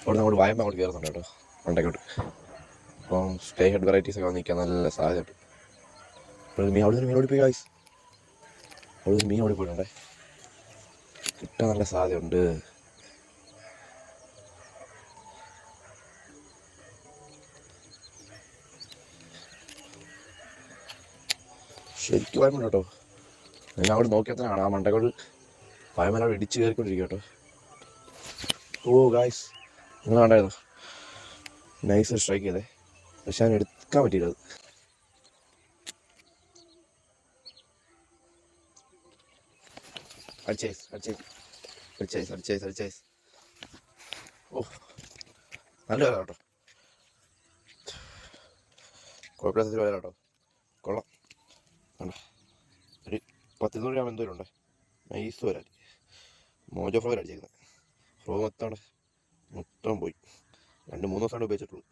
അവിടെ നമ്മൾ വായമ്പ അങ്ങോട്ട് കയറുന്നുണ്ട് കേട്ടോ മണ്ടയ്ക്കോട്ട്. അപ്പം സ്റ്റേ ഹെഡ് വെറൈറ്റീസ് ഒക്കെ വന്നിരിക്കാൻ നല്ല സാധ്യതയുണ്ട്. അവിടെ നിന്ന് മീൻ ഓടിപ്പോയി ഗൈസ്, അവിടെ നിന്ന് മീൻ ഓടിപ്പോയിട്ടുണ്ടേ, കിട്ടാൻ നല്ല സാധ്യതയുണ്ട്. ശരിക്കും വായ്പുണ്ട് കേട്ടോ. ഞാൻ അവിടെ നോക്കിയാൽ തന്നെ കാണാം ആ മണ്ടക്കോട്ട് വായ്മല ഇടിച്ച് കയറിക്കൊണ്ടിരിക്കുക കേട്ടോ. ഓ ഗായ്സ്, നിങ്ങൾ കണ്ടായിരുന്നോ? നൈസ് സ്ട്രൈക്ക് ചെയ്തേ, പക്ഷെ ഞാൻ എടുക്കാൻ പറ്റിയില്ല. അടിച്ചേസ്. ഓ നല്ല വില കേട്ടോ, കുഴപ്പമില്ലാത്ത വില കേട്ടോ, കൊള്ളാം. വേണ്ട ഒരു 10-200 ഗ്രാം എന്തോരം ഉണ്ടേ, നൈസ് വരാൻ. മോജോ ഫ്ലവർ അടിച്ചേക്കുന്നത്, ഫ്ലോ മൊത്തം പോയി. 2-3 ദിവസമാണ് ഉപയോഗിച്ചിട്ടുള്ളൂ.